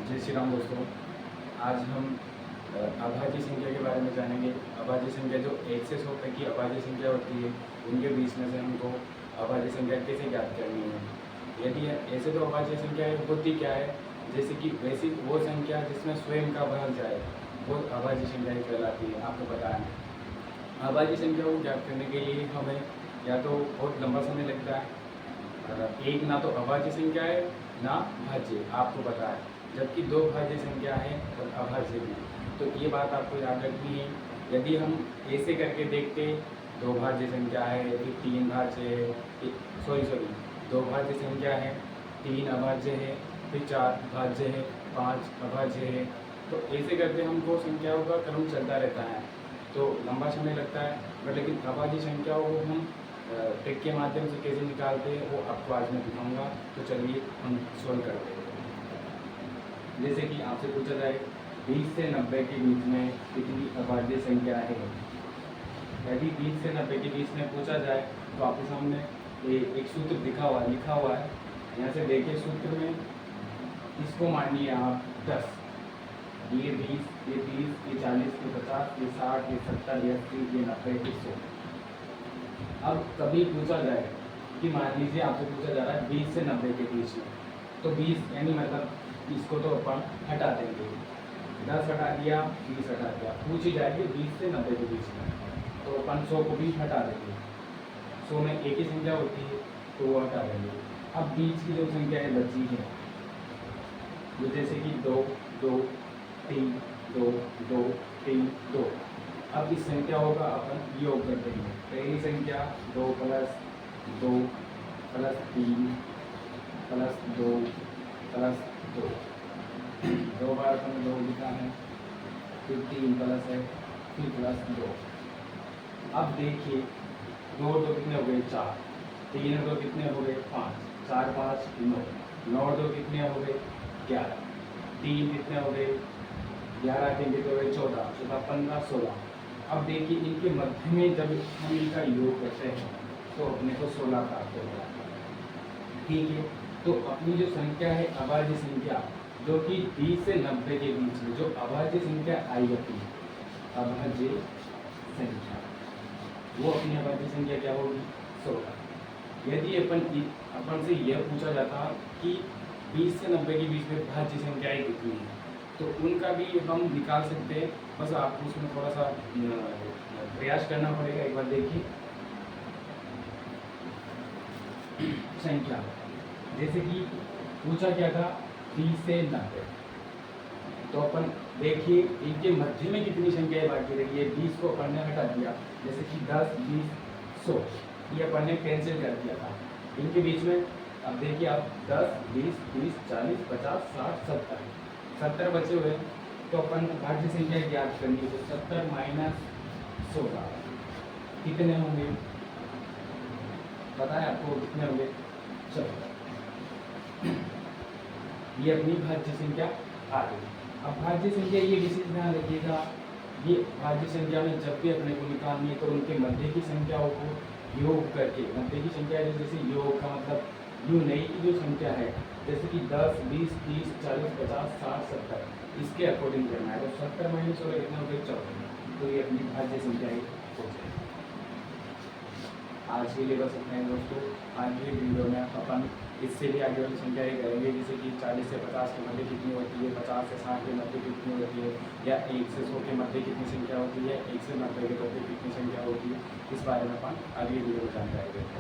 जय श्री राम दोस्तों। आज हम अभाज्य संख्या के बारे में जानेंगे। अभाज्य संख्या जो 1 से 100 तक की अभाज्य संख्या होती है, उनके बीच में से हमको अभाज्य संख्या कैसे ज्ञात करनी है। यदि ऐसे तो अभाज्य संख्या होती क्या है, जैसे कि वैसी वो संख्या जिसमें स्वयं का भाग जाए वो अभाज्य संख्या कहलाती है। आपको पता है अभाज्य संख्या को ज्ञात करने के लिए हमें या तो बहुत लंबा समय लगता है, एक ना तो अभाज्य संख्या है ना भाज्य, आपको पता है, जबकि दो भाज्य संख्या है और अभाज्य भी। तो ये बात आपको याद रखनी है। यदि हम ऐसे करके देखते, दो भाज्य संख्या है, फिर तीन भाज्य है, सॉरी दो भाज्य संख्या है, तीन अभाज्य है, फिर चार भाज्य है, पांच अभाज्य है, तो ऐसे करते हमको संख्याओं का क्रम चलता रहता है, तो लंबा समय लगता है। पर लेकिन अभाज्य संख्याओं को हम ट्रिक के माध्यम से कैसे निकालते हैं वो आपको आज मैं दिखाऊंगा। तो चलिए हम सोल्व करते हैं। जैसे कि आपसे पूछा जाए 20 से 90 के बीच में कितनी अभाज्य संख्या है। यदि 20 से 90 के बीच में पूछा जाए तो आपके सामने एक सूत्र लिखा हुआ है। यहाँ से देखिए सूत्र में इसको मानिए आप 10, ये 20, ये 30, ये 40, ये 50, ये 60, ये 70, ये 80, ये 90, ये 100। अब कभी पूछा जाए कि मान लीजिए आपसे पूछा जा रहा है 20 से 90 के बीच में, तो 20 यानी मतलब इसको तो अपन हटा देंगे, 10 हटा दिया, 20 हटा दिया, पूछी जाएगी 20 से 90 के बीच में, तो अपन 100 को भी हटा देंगे। 100 में एक ही संख्या होती है तो वो हटा देंगे। अब बीच की जो संख्या है बची है, वो जैसे कि 2, 2, 3, 2, 2, 3, 2। अब इस संख्याओं का अपन योग कर देंगे। पहली संख्या 2 प्लस 2 प्लस 3 प्लस 2 प्लस 2, 2 बार अपन 2 लिखा है, फिर 3 प्लस है, फिर प्लस 2। अब देखिए 2 और 2 कितने हो गए 4, 3 और 2 कितने हो गए 5, 4 5 9, 9 और 2 कितने हो गए 11, 3 कितने हो गए 11, 3 कितने हो गए 14, 14 15 16। अब देखिए इनके मध्य में जब हम इनका योग करते हैं तो अपने को 16 प्राप्त होगा। ठीक है, तो अपनी जो संख्या है अभाज्य संख्या, जो कि 20 से 90 के बीच में जो अभाज्य संख्या आई होती है, अभाज्य संख्या, वो अपनी अभाज्य संख्या क्या होगी 16। यदि अपन से यह पूछा जाता कि 20 से 90 के बीच में भाज्य संख्याएं कितनी है, तो उनका भी हम निकाल सकते हैं। बस आपको उसमें थोड़ा सा प्रयास करना पड़ेगा। एक बार देखिए संख्या, जैसे कि पूछा क्या था 20 से 90, तो अपन देखिए इनके मध्य में कितनी संख्याएं बाकी रही है। 20 को अपन ने हटा दिया, जैसे कि 10, 20, 100, ये अपन ने कैंसिल कर दिया था। इनके बीच में अब देखिए आप 10, 20, 30, 40, 50, 60, 70 बचे हुए, तो अपन भाज्य संख्या ज्ञात करनी है। तो 70 माइनस 16 कितने होंगे, पता है आपको कितने होंगे 14। ये अपनी भाज्य संख्या आ गई। अब भाज्य संख्या ये विशेष ध्यान रखिएगा, ये भाज्य संख्या में जब भी अपने को निकालनी है तो उनके मध्य की संख्याओं को योग करके, मध्य की संख्या जैसे योग का मतलब यूँ नहीं की जो संख्या है, जैसे कि 10, 20, 30, 40, 50, 60, 70, इसके अकॉर्डिंग करना है। तो 70 माइनस 16 कितना हो गया 14, तो ये अपनी भाज्य संख्या ही हो जाएगी। आज के लिए बस इतना है दोस्तों। आज की वीडियो में अपन इससे भी आगे वाली संख्याएँ करेंगे, जैसे कि 40 से 50 के मध्य कितनी होती है, 50 से 60 के मध्य कितनी होती है, या 1 से 100 के मध्य कितनी संख्या होती है, 1 से 90 के मध्य कितनी संख्या होती है। इस बारे में अपन आगे वीडियो में जानकारी देंगे।